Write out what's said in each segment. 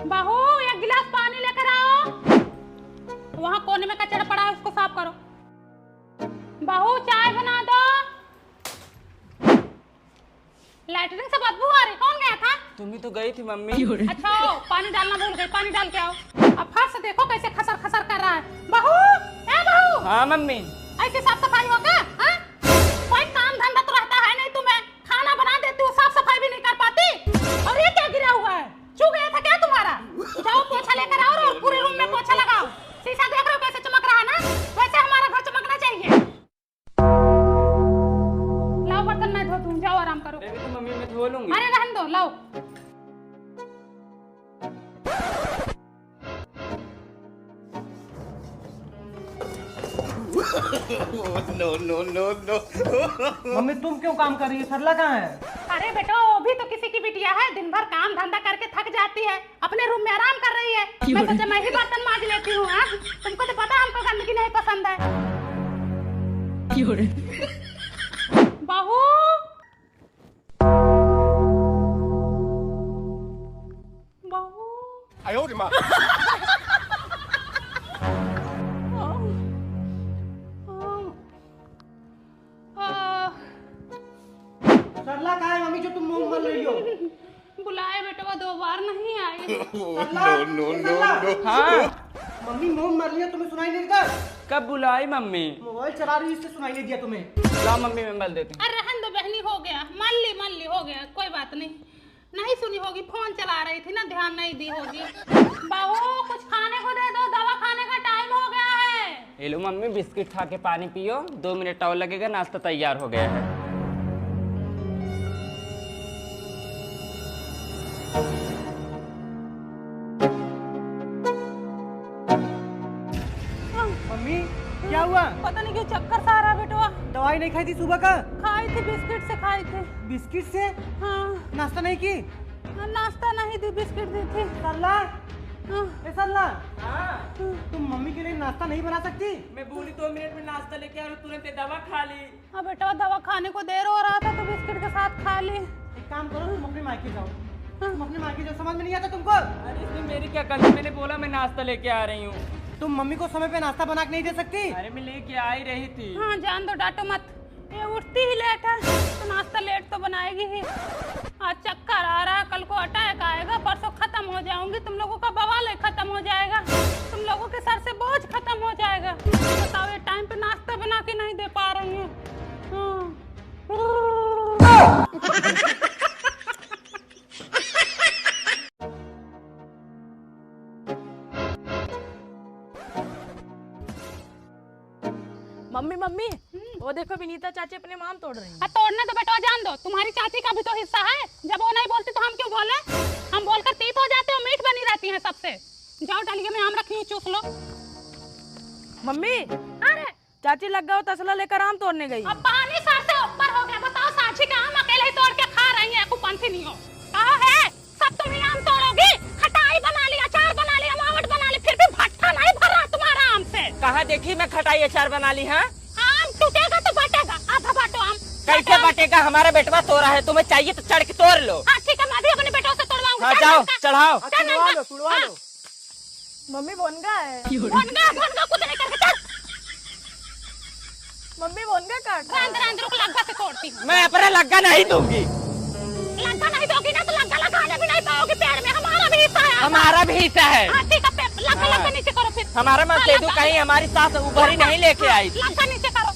बहू एक गिलास पानी लेकर आओ। वहाँ कोने में कचरा पड़ा है उसको साफ करो। बहू चाय बना दो। लैट्रिन से बदबू आ रही, कौन गया था? तुम ही तो गई थी मम्मी। अच्छा पानी डालना भूल गई, पानी डाल के आओ। अब फर्श से देखो कैसे खसर खसर कर रहा है। बहू ए बहू। हाँ मम्मी। ऐसे साफ सफाई होगा? कोई काम धंधा तो रहता है नहीं तुम्हें, खाना बना देती हो साफ सफाई भी नहीं कर पाती। और ये क्या गिरा हुआ है? चू गया था क्या तुम्हारा? जाओ पोछा लेकर आओ और पूरे रूम में पोछा लगाओ। शीशा देख रहे हो कैसे चमक रहा है ना, वैसे हमारा घर चमकना चाहिए। लाओ बर्तन मैं धो दूं, जाओ आराम करो। तो मम्मी मैं धो लूंगी। अरे रहने दो, लाओ। No no no no. Mummy तुम क्यों काम कर रही है? सरला कहाँ है? अरे बेटा वो भी तो किसी की बिटिया है, दिन भर काम धंधा करके थक जाती है, अपने रूम में आराम कर रही है। मैं सोचा मैं ही बर्तन मांज लेती हूँ। तुमको तो पता हमको गंदगी नहीं पसंद है। बहू बहू आयो रे माँ। सरला कहाँ है मम्मी जो तुम मुंह मल रही हो? बुलाए बेटा, 2 बार नहीं आई। No no no no. हाँ मम्मी मुंह मर रही है, तुम्हें सुनाई नहीं देता? कब बुलाई मम्मी? मोबाइल चला रही है इससे सुनाई नहीं दिया तुम्हें? ला मम्मी मैं मल देती हूँ। अरे रहन दो बहनी, हो गया, मान ली हो गया, कोई बात नहीं। नहीं सुनी होगी, फोन चला रही थी ना, ध्यान नहीं दी होगी। बहू कुछ खाने को दे दो, दवा खाने का टाइम हो गया है। ये लो मम्मी बिस्किट खा के पानी पियो, 2 मिनट और लगेगा, नाश्ता तैयार हो गया है। मम्मी क्या हुआ? पता नहीं क्यों चक्कर सा आ रहा बेटवा। दवाई नहीं खाई थी सुबह का? खाई थी, बिस्किट से खाई थी। बिस्किट से? हाँ नाश्ता नहीं की? नाश्ता नहीं दी, बिस्किट दी थी। सरला ए सरला, हाँ तुम मम्मी के लिए नाश्ता नहीं बना सकती? मैं बोली 2 मिनट में नाश्ता लेके आ, तुरंत दवा खा ली। हाँ बेटा दवा खाने को देर हो रहा था तो बिस्किट के साथ खा ली। एक काम करो, तुम अपने मायके जाओ। तुम अपने मायके जाओ, समझ में नहीं आता तुमको? अरे इसमें मेरी क्या गलती? मैंने बोला मैं नाश्ता लेके आ रही हूँ। तुम मम्मी को समय पे नाश्ता बना के नहीं दे सकती? अरे मैं लेके आ ही रही थी। हाँ जान दो, डांटो मत। ये उठती ही लेट है तो नाश्ता लेट तो बनाएगी ही। आज चक्कर आ रहा है, कल को अटैक आएगा, परसों खत्म हो जाऊंगी, तुम लोगों का बवाल खत्म हो जाएगा, तुम लोगों के सर से बोझ खत्म हो जाएगा। बताओ ये टाइम पे नाश्ता बना के नहीं दे पा रही हूँ। मम्मी मम्मी वो देखो विनीता चाची अपने आम तोड़ रही हैं। तोड़ने तो बेटा जान दो, तुम्हारी चाची का भी तो हिस्सा है। जब वो नहीं बोलती तो हम क्यों बोले? हम बोलकर तीत हो जाते हो, मीठ बनी रहती है सबसे। जाओ डालिए में आम रखी हूँ, चूस लो। मम्मी अरे चाची लग गया तसला लेकर आम तोड़ने गई। अब पानी सर से ऊपर हो गया। बताओ साझी का आम अकेले ही तोड़ के खा रही है, कुपंथी नहीं हो। कहा है सब तुम ही आम तोड़ोगी? खटाई बना ली, अचार बना ली, अमावट बना ली, फिर भी भट्ठा नहीं भर रहा तुम्हारा आम से। कहाँ देखी मैं खटाई अचार बना ली? हाँ आम टूटेगा तो बटेगा, आधा बांटो आम। कैसे बटेगा? हमारा बेटवा तोड़ा है, तुम्हें चाहिए तो चढ़ के तोड़ लो। हाँ ठीक है, मैं भी अपने बेटों से तोड़वाऊंगी। हाँ जाओ चढ़ाओ। तुड़वा लो। मम्मी बोनगा है। भोनगा कुछ नहीं करके चल। मम्मी बोनगा काट। अंदर रुक, लग्गा से तोड़ती हूँ। मैं अपना लग्गा नहीं दूंगी। लग्गा नहीं दोगी ना तो लग्गा लगाने भी नहीं पाओगी पेड़ में। हमारा भी हिस्सा है। हमारा भी हिस्सा है। हाँ ठीक है, लग्गा नीचे करो फिर। हमारा मत दे दो, कहीं हमारी सास उभरी नहीं लेके आई थी। लग्गा नीचे करो।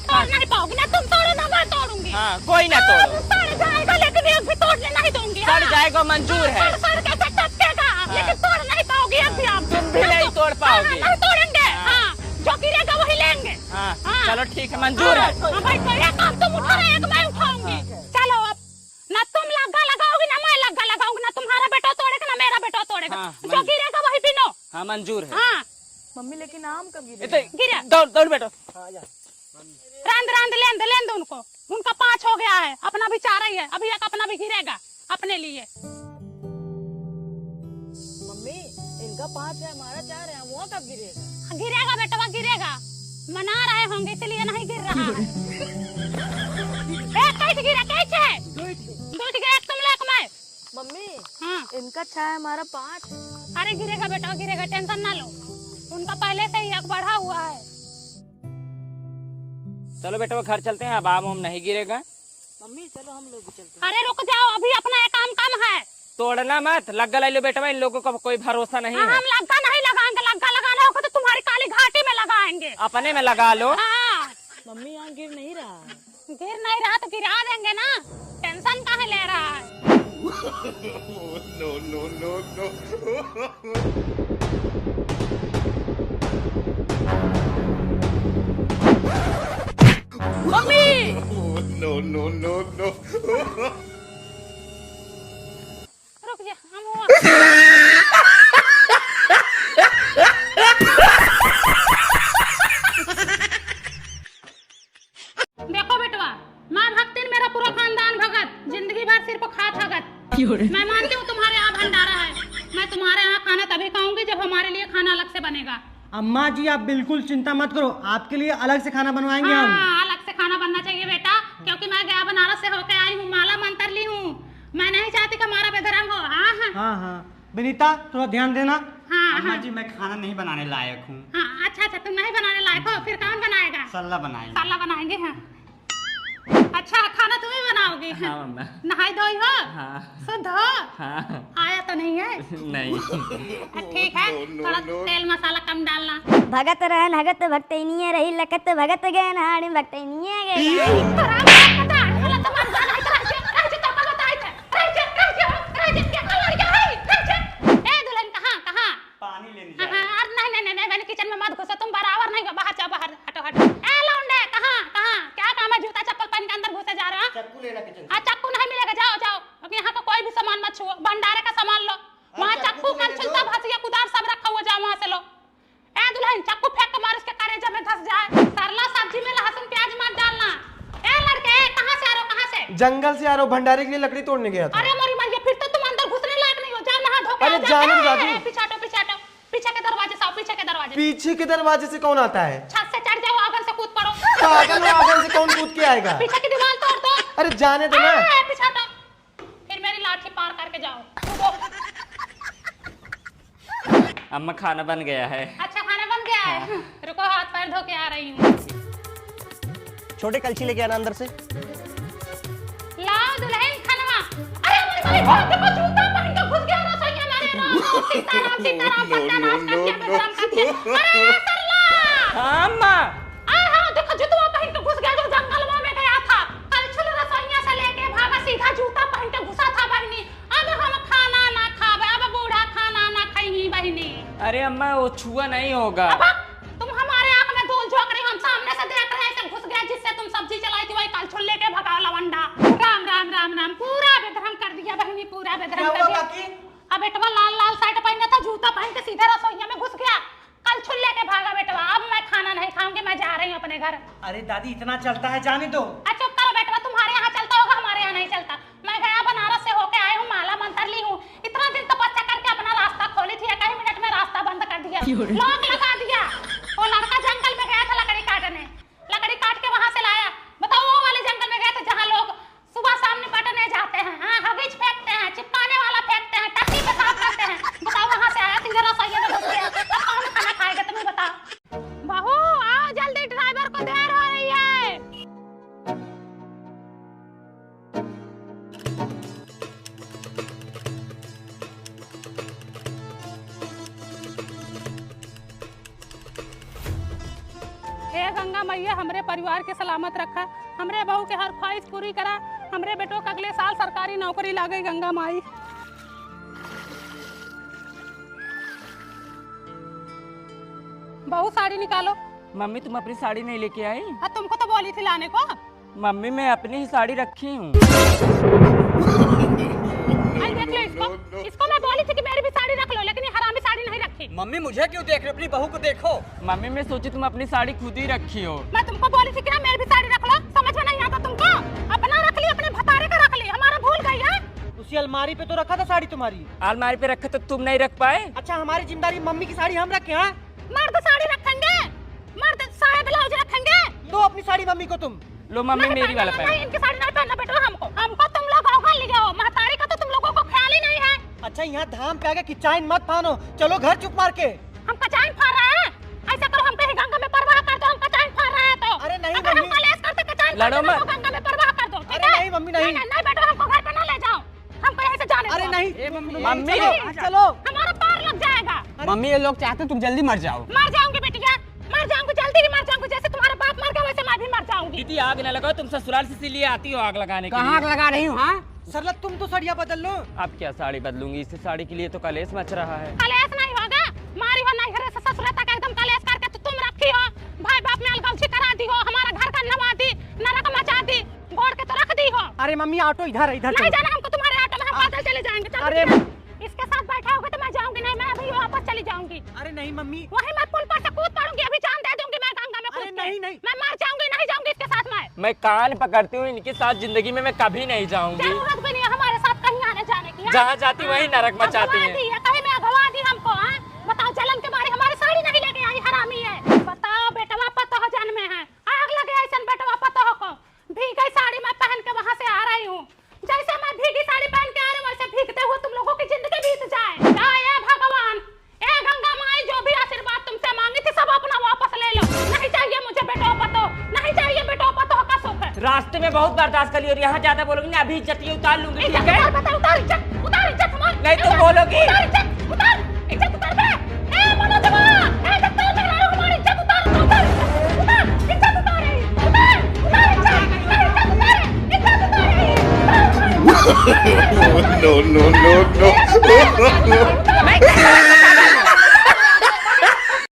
तोड़ नहीं पाओगी ना, तुम तोड़ो ना, मैं तोड़ूंगी। हाँ कोई ना तोड़ो। सड़ जाएगा लेकिन एक भी तोड़ने नहीं दूंगी। सड़ जाएगा मंजूर है। सड़ कैसे टपकेगा, लेकिन तोड़ नहीं पाओगी एक भी आम। तुम भी नहीं तोड़ पाओगी। नहीं तोड़ेंगे। हाँ जो गिरेगा वही लेंगे। हाँ चलो ठीक है, मंजूर है। भाई एक आम तुम उठा रहे, एक मैं उठाऊंगी। चलो अब ना तुम लग्गा लगाओगी ना मैं लग्गा लगाऊंगी, ना तुम्हारा बेटा तोड़ेगा ना मेरा बेटा तोड़ेगा। हाँ, जो गिरेगा वही बिनो। हाँ मंजूर है। हाँ मम्मी लेकिन आम कब गिरे? गिरा। दौड़ दौड़ बेटो। रांद लेंद उनको, उनका 5 हो गया है, अपना भी 4 ही है, अभी एक अपना भी गिरेगा अपने लिए। मम्मी इनका 5 है, हमारा 4 है, वो कब गिरेगा? गिरेगा बेटा गिरेगा, मना रहे होंगे इसलिए नहीं गिर रहा है। कैसे गिरा? कैसे है? 2 गिरा, एक तुम ले एक मैं। मम्मी हाँ इनका 6 हमारा 5। अरे गिरेगा बेटा गिरेगा, टेंशन ना लो, उनका पहले से ही हक बढ़ा हुआ है। चलो बेटा वो घर चलते हैं, अब आम उम नहीं गिरेगा। मम्मी चलो हम लोग भी चलते हैं। अरे रुक जाओ, अभी अपना एक काम कम है। तोड़ना मत, लग्गा ले लो बेटा, इन लोगों का कोई भरोसा नहीं है। हम लग्गा नहीं लगाएंगे, लग्गा लगाना होगा तो तुम्हारी काली घाटी में लगाएंगे। अपने में लगा लो। हाँ मम्मी यहाँ गिर नहीं रहा है। गिर नहीं रहा तो गिरा देंगे ना, टेंशन काहे ले रहा है। No, no, no, no. Mummy No, no, no, no. रुक जा, हम हुआ। देखो बेटवा, माँ भक्ति ने मेरा पूरा खानदान भगत, जिंदगी भर सिर्फ खा थगत। मैं मानती हूँ तुम्हारे यहाँ भंडारा है, मैं तुम्हारे यहाँ खाना तभी खाऊंगी जब हमारे लिए खाना अलग से बनेगा। अम्मा जी आप बिल्कुल चिंता मत करो, आपके लिए अलग से खाना बनवाएंगे हम। हाँ, अलग से खाना बनना चाहिए बेटा, क्योंकि मैं गया बनारस से होके आई हूँ, माला मंत्र ली हूँ। मैं नहीं चाहती कि हमारा बेधर्म हो। हाँ हाँ हाँ हाँ विनीता थोड़ा ध्यान देना। हाँ अम्मा हाँ जी मैं खाना नहीं बनाने लायक हूँ। हाँ, अच्छा अच्छा, तुम नहीं बनाने लायक हो, फिर कौन बनाएगा? सल्ला बनाएंगे। साला बनाएंगे। हाँ अच्छा, खाना तुम्हें बनाओगी? हाँ मम्मा। नहाई धोई हो? हाँ शुद्ध हो? हाँ आया तो नहीं है? नहीं। ठीक है, थोड़ा तेल मसाला कम डालना। भगत रहन भगत भक्तैनिये रही लखत भगत गैन हाड़ी भक्तैनिये गए। पानी लेने नहीं किचन में मत घुसो, तुम बराबर नहीं, बाहर जाओ, बाहर हटो हटो। ए लौंडे, कहाँ कहाँ क्या काम है? जूता चप्पल पहन के अंदर घुसे जा रहे हो? चक्कू लेना किचन हाँ चक्कू नहीं मिलेगा, जाओ जाओ, क्योंकि यहाँ का कोई भी सामान मत छुओ, भंडारे का सामान लो। वहाँ चक्कू कलछुलता भसिया कुदार सब रखा हुआ, जाओ वहाँ से लो। ए दुल्हन, चक्कू फेंक के मार, इसके कलेजे में धस जाए। सरला सब्जी में लहसुन प्याज मत डालना। ए लड़के, कहाँ से आ रहे हो? कहाँ से? जंगल से आ रहा हूँ, भंडारे के लिए लकड़ी तोड़ने गया था। अरे मोरी मैया, फिर तो तुम अंदर घुसने लायक नहीं हो, जाओ नहा धो के अरे आ जाओ। जाने दो ए, दादी। ए, पिछाटो पिछाटो, पीछे के दरवाजे से आओ, पीछे के दरवाजे से। पीछे के दरवाजे से कौन आता है? छत से चढ़ जाओ, आंगन से कूद पड़ो। पागल हो, आंगन से कौन कूद के आएगा? पीछे की दीवार तोड़ दो। अरे जाने दो ना। ए, पिछाटो, फिर मेरी लाठी पार करके जाओ। अम्मा खाना बन गया है। अच्छा खाना बन गया है? रुको, हाथ पैर धो के आ रही हूँ। छोटे कलछी लेके आना अंदर से। लाओ दुल्हन खाना। अरे मेरे भाई, देखो जूता पहन के घुस गया रसोई में मेरे। राम सीताराम सीताराम, सत्यानाश कर दिया, बेशरम कर दिया। अरे सरला, हाँ अम्मा। हाँ देखो, जूता पहन के घुस गया, जो जंगल में गया था। कलछुल रसोइया से लेके भागा, सीधा जूता पहन के घुसा था बहनी। अब हम खाना ना खावे, अब बूढ़ा खाना ना खाई बहनी। अरे अम्मा वो छुआ नहीं होगा। अब तुम हमारे आंख में धूल झोंक रही हो, हम सामने से देख रहे हैं, ऐसे घुस गया जिससे तुम सब्जी चलाई थी, वही कलछुल लेके भगा लवंडा। राम राम राम राम, पूरा बेधर्म कर दिया बहनी, पूरा बेधर्म कर दिया। अब बेटवा लाल लाल शर्ट पहना था, जूता पहन के सीधे रसोइया में घुस गया, कलछुल लेके भागा बेटवा। अब मैं खाना नहीं खाऊंगी, मैं जा रही हूँ अपने घर। अरे दादी इतना चलता है, जाने दो। अच्छा करो बेटवा, तुम्हारे यहाँ चलता होगा, हमारे यहाँ नहीं चलता। मैं गया बनारस से होके आई हूँ, माला मंत्र ली हूँ, इतना दिन तपस्या करके अपना रास्ता खोली थी, 1 मिनट में रास्ता बंद कर दिया, लॉक लगा दिया। वो लड़का जंगल में गया था लकड़ी काटने, लकड़ी काट के वहां से लाया। बताओ, वो वाले जंगल में गए थे जहाँ लोग सुबह शाम निपटने जाते हैं, हाँ हगीज फेंकते हैं, चिपकाने वाला फेंकते हैं, टट्टी पेशाब करते हैं। बताओ, वहां से आया, सीधे रसोइया में घुस गया। अब कौन खाना खाएगा तुम्हें बताओ? बहू आओ जल्दी, ड्राइवर को देर हो रही है। हे गंगा मैया, हमरे परिवार के सलामत रखा, हमरे बहू के हर ख्वाहिश पूरी करा, हमरे बेटों के अगले साल सरकारी नौकरी लागे गंगा माई। बहू साड़ी निकालो। मम्मी तुम अपनी साड़ी नहीं लेके आई? तुमको तो बोली थी लाने को। मम्मी मैं अपनी ही साड़ी रखी हूँ। देख लो इसको, इसको मैं बोली थी कि मेरी भी साड़ी रख लो, लेकिन ये हरामी साड़ी नहीं रखी। मम्मी मुझे क्यों देख रहे हो, अपनी बहू को देखो। मम्मी मैं सोची तुम अपनी साड़ी खुद ही रखी हो। मैं तुमको बोली थी कि ना मेरी भी साड़ी रख लो, समझ में नहीं आता तुमको? अपना रख ली, अपने भतारे का रख ली, हमारा भूल गई है। उसी अलमारी पे तो रखा था साड़ी तुम्हारी। अलमारी पे रखा तो तुम नहीं रख पाए? अच्छा हमारी जिम्मेदारी मम्मी की साड़ी हम रखे। हाँ मर्द साड़ी रखेंगे, मर्द साया ब्लाउज रखेंगे। दो अपनी साड़ी मम्मी को तुम। लो मम्मी मेरी वाला नहीं, पहन। इनकी साड़ी नहीं पहनना बेटा, हमको तुम लोग ले जाओ, महतारी का तो तुम लोगों को ख्याल ससुराली नहीं है। अच्छा यहाँ धाम पे आके किचाइन मत फानो, चलो घर चुप मार के। हम कचाइन फाड़ रहे हैं? ऐसा करो, हम कहीं गंगा में परवाह कर दो, हम कचाइन फाड़ रहे हैं तो। अरे नहीं अगर हम मम्मी। कलेश करते कचाइन लड़ो फाड़ दो, मत। तो गंगा में परवाह कर दो, ठीक अरे है? नहीं मम्मी, नहीं। नहीं बेटा, हमको घर पे ना ले जाओ, हमको यहीं से जाने दो। अरे नहीं मम्मी। चलो। हमारा पार लग जाएगा। मम्मी ये लोग चाहते तुम जल्दी मर जाओ। मर जाऊंगी बेटिया, मर जाऊंगी, जल्दी ही मर जाऊंगी। जैसे तुम्हारा बाप मर गया वैसे मैं भी मर जाऊंगी। दीदी आग न लगाओ, तुम ससुराल से इसीलिए आती हो आग लगाने के कहाँ लिए। लगा रही हूँ? हाँ सरला तुम तो सड़िया बदल लो। अब क्या साड़ी बदलूंगी, इसी साड़ी के लिए तो कलेश मच रहा है। कलेश नहीं होगा, मारी हो नहीं घरे से ससुर तक एकदम कलेश करके तो तुम रखी हो, भाई बाप में अलगौची करा दी हो, हमारा घर का नवा दी, नरक मचा दी, गोड़ के तो रख दी हो। अरे मम्मी ऑटो इधर है, इधर नहीं चलो। जाना हमको तुम्हारे ऑटो में, हम पैदल चले जाएंगे। चलो अरे बेटिया, इसके साथ बैठा होगा तो मैं जाऊंगी नहीं, मैं अभी वापस चली जाऊंगी। अरे नहीं मम्मी। वही मैं पुल पर से कूद पड़ूंगी, अभी जान दे दूंगी मैं गंगा में कूद अरे के। नहीं, नहीं। मैं मर जाऊंगी, नहीं जाऊंगी इसके साथ मैं कान पकड़ती हूँ, इनके साथ जिंदगी में मैं कभी नहीं जाऊंगी। जरूरत भी नहीं है हमारे साथ कहीं आने जाने की। हाँ? जहाँ जाती वहीं नरक मचाती अगवा है। दी है, कहीं में अगवा दी हमको। हाँ? बताओ, जलन के मारे हमारी साड़ी नहीं लेके आई, हरामी है। बताओ, बेटवा पतोह जन्मे हैं, आग लगे ऐसा बेटवा पतोह को। भीगी साड़ी मैं पहन के वहाँ से आ रही हूँ, जैसे मैं भीगी साड़ी पहन के आ रही हूँ वैसे भीगते हुए तुम लोगों की जिंदगी बीत जाए। जय भगवान, ए गंगा माई, जो भी आशीर्वाद तुमसे मांगी थी सब अपना वापस ले लो। नहीं चाहिए मुझे बेटो पतोह, नहीं चाहिए बेटो पतोह का सुख। रास्ते में बहुत बर्दाश्त कर ली और यहाँ ज्यादा बोलोगी ना, अभी इज्जत ये उतार लूंगी, ठीक इज्जत है? उतार, बता, उतार इज्जत, उतार इज्जत हमारी। नहीं तुम बोलोगी। उतार इज्जत, उतार इज्जत, उतार बे। ए मनोजवा, ए जत्तो में ला लो, हमारी इज्जत उतार, उतार इज्जत, उतार इज्जत, उतार इज्जत, उतार इज्जत, उतार इज्जत, उतार। No, no, no, no. उतार।